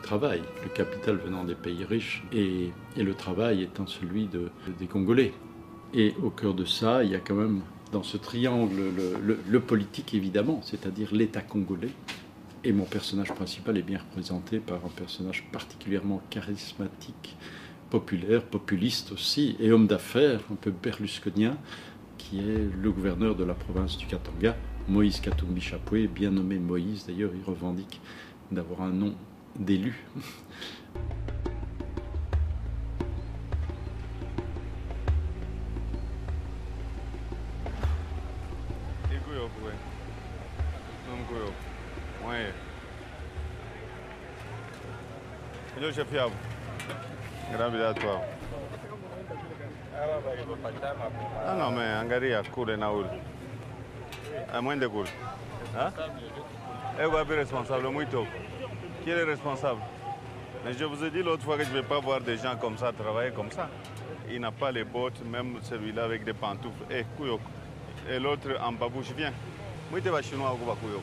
travail, le capital venant des pays riches et le travail étant celui des Congolais. Et au cœur de ça, il y a quand même dans ce triangle le politique évidemment, c'est-à-dire l'État congolais. Et mon personnage principal est bien représenté par un personnage particulièrement charismatique, populaire, populiste aussi, et homme d'affaires, un peu berlusconien, qui est le gouverneur de la province du Katanga, Moïse Katumbi Chapwe, bien nommé Moïse. D'ailleurs, il revendique d'avoir un nom d'élu. Ah non, mais angalia kule na ule. Mwende kule. Hein? Et vous êtes responsable, muito. Qui est le responsable? Mais je vous ai dit l'autre fois que je ne vais pas voir des gens comme ça travailler comme ça. Il n'a pas les bottes, même celui-là avec des pantoufles. Et Kouyok. Et l'autre en babouche, viens. Muito va chinois au Kouyok.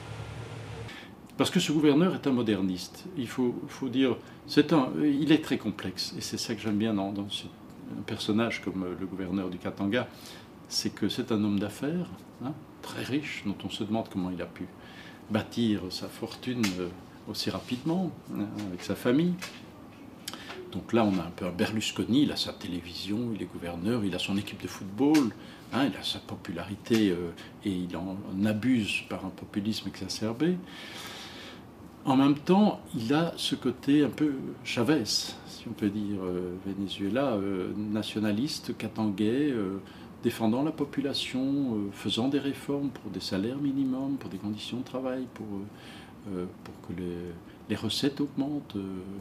Parce que ce gouverneur est un moderniste. Il faut dire, il est très complexe. Et c'est ça que j'aime bien dans un personnage comme le gouverneur du Katanga, c'est que c'est un homme d'affaires, hein, très riche, dont on se demande comment il a pu bâtir sa fortune aussi rapidement, hein, avec sa famille. Donc là, on a un peu un Berlusconi, il a sa télévision, il est gouverneur, il a son équipe de football, hein, il a sa popularité et il en abuse par un populisme exacerbé. En même temps, il a ce côté un peu Chavez, si on peut dire, Venezuela, nationaliste, katangais, défendant la population, faisant des réformes pour des salaires minimums, pour des conditions de travail, pour que les recettes augmentent.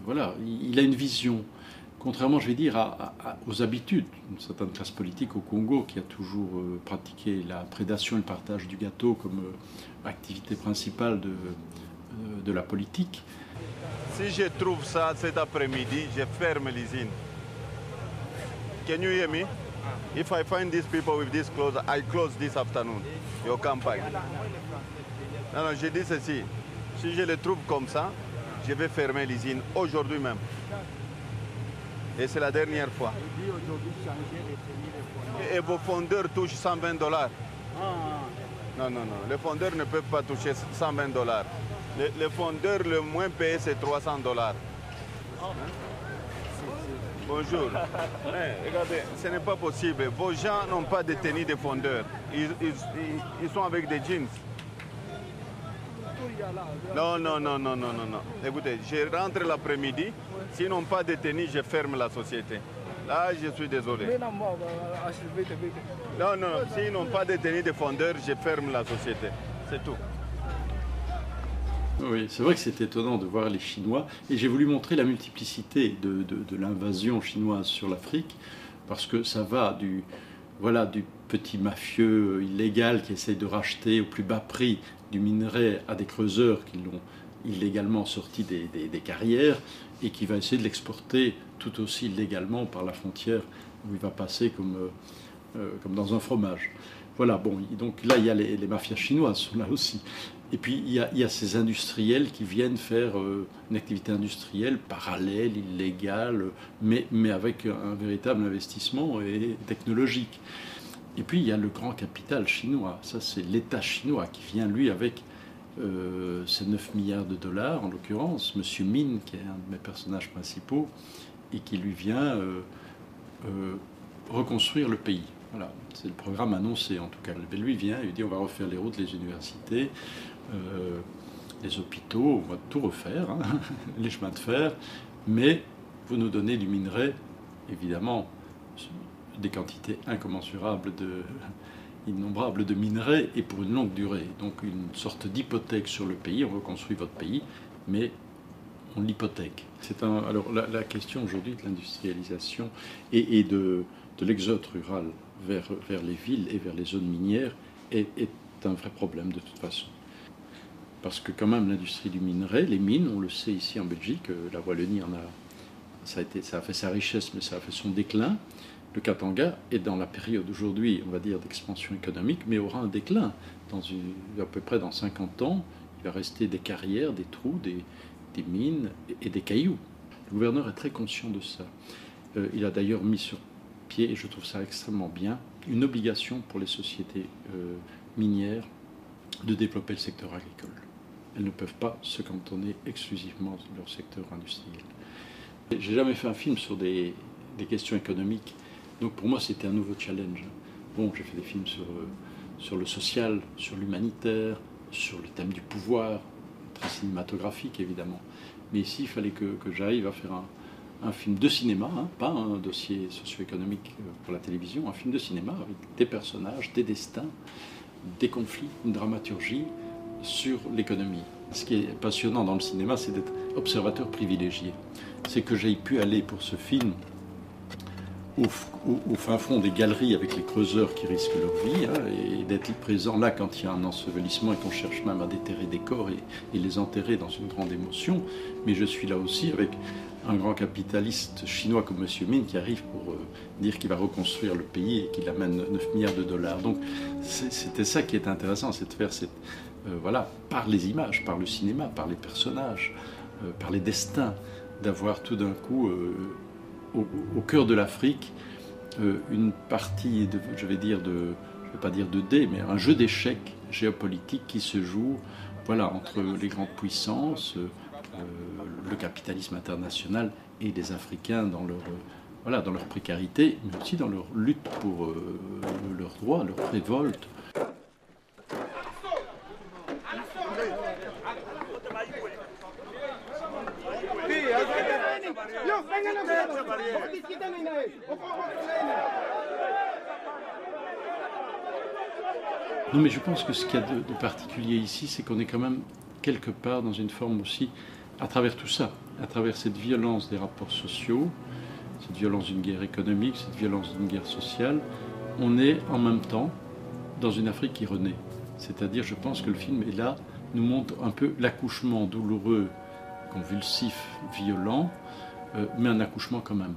Voilà, il a une vision, contrairement, je vais dire, aux habitudes d'une certaine classe politique au Congo qui a toujours pratiqué la prédation et le partage du gâteau comme activité principale de la politique. Si je trouve ça cet après-midi, je ferme l'usine. Can you hear me? If I find these people with this clothes, I close this afternoon. Your campagne. Non, non, je dis ceci. Si je le trouve comme ça, je vais fermer l'usine aujourd'hui même. Et c'est la dernière fois. Et vos fondeurs touchent $120. Non, non, non. Les fondeurs ne peuvent pas toucher $120. Les fondeurs, le moins payé, c'est $300. Bonjour. Regardez, ce n'est pas possible. Vos gens n'ont pas de tenue de fondeurs. Ils sont avec des jeans. Non, non, non, non, non, non, non. Écoutez, je rentre l'après-midi. S'ils n'ont pas de tenue, je ferme la société. Là, je suis désolé. Non, non, s'ils n'ont pas de tenue de fondeurs, je ferme la société. C'est tout. Oui, c'est vrai que c'est étonnant de voir les Chinois. Et j'ai voulu montrer la multiplicité de l'invasion chinoise sur l'Afrique, parce que ça va du petit mafieux illégal qui essaye de racheter au plus bas prix du minerai à des creuseurs qui l'ont illégalement sorti des carrières et qui va essayer de l'exporter tout aussi illégalement par la frontière où il va passer comme dans un fromage. Voilà, bon, donc là, il y a les mafias chinoises sont là aussi. Et puis, il y a ces industriels qui viennent faire une activité industrielle parallèle, illégale, mais avec un véritable investissement et technologique. Et puis, il y a le grand capital chinois. Ça, c'est l'État chinois qui vient, lui, avec ses 9 milliards de dollars, en l'occurrence, M. Min, qui est un de mes personnages principaux, et qui lui vient reconstruire le pays. Voilà, c'est le programme annoncé en tout cas. Lui vient, il dit on va refaire les routes, les universités, les hôpitaux, on va tout refaire, hein, les chemins de fer, mais vous nous donnez du minerai, évidemment, des quantités incommensurables, innombrables de minerais et pour une longue durée. Donc une sorte d'hypothèque sur le pays, on reconstruit votre pays, mais on l'hypothèque. Alors la question aujourd'hui de l'industrialisation et de l'exode rural vers les villes et vers les zones minières est un vrai problème de toute façon. Parce que quand même l'industrie du minerai, les mines, on le sait ici en Belgique, la Wallonie ça a fait sa richesse, mais ça a fait son déclin. Le Katanga est dans la période aujourd'hui, on va dire, d'expansion économique, mais aura un déclin. À peu près dans 50 ans, il va rester des carrières, des trous, des mines et des cailloux. Le gouverneur est très conscient de ça. Il a d'ailleurs mis sur pied, et je trouve ça extrêmement bien, une obligation pour les sociétés minières de développer le secteur agricole. Elles ne peuvent pas se cantonner exclusivement sur leur secteur industriel. J'ai jamais fait un film sur des questions économiques, donc pour moi c'était un nouveau challenge. Bon, j'ai fait des films sur le social, sur l'humanitaire, sur le thème du pouvoir, très cinématographique évidemment. Mais ici, il fallait que j'arrive à faire un film de cinéma, hein, pas un dossier socio-économique pour la télévision, un film de cinéma avec des personnages, des destins, des conflits, une dramaturgie sur l'économie. Ce qui est passionnant dans le cinéma, c'est d'être observateur privilégié. C'est que j'ai pu aller pour ce film au fin fond des galeries avec les creuseurs qui risquent leur vie, hein, et d'être présent là quand il y a un ensevelissement et qu'on cherche même à déterrer des corps et les enterrer dans une grande émotion. Mais je suis là aussi avec un grand capitaliste chinois comme M. Min qui arrive pour dire qu'il va reconstruire le pays et qu'il amène 9 milliards de dollars. Donc c'était ça qui est intéressant, c'est de faire voilà, par les images, par le cinéma, par les personnages, par les destins, d'avoir tout d'un coup au cœur de l'Afrique une partie, je vais pas dire de dés, mais un jeu d'échecs géopolitique qui se joue, voilà, entre les grandes puissances, le capitalisme international et les Africains dans leur précarité, mais aussi dans leur lutte pour leurs droits, leur révolte. Non, mais je pense que ce qu'il y a de particulier ici, c'est qu'on est quand même quelque part dans une forme aussi, à travers tout ça, à travers cette violence des rapports sociaux, cette violence d'une guerre économique, cette violence d'une guerre sociale, on est en même temps dans une Afrique qui renaît. C'est-à-dire, je pense que le film est là, nous montre un peu l'accouchement douloureux, convulsif, violent, mais un accouchement quand même.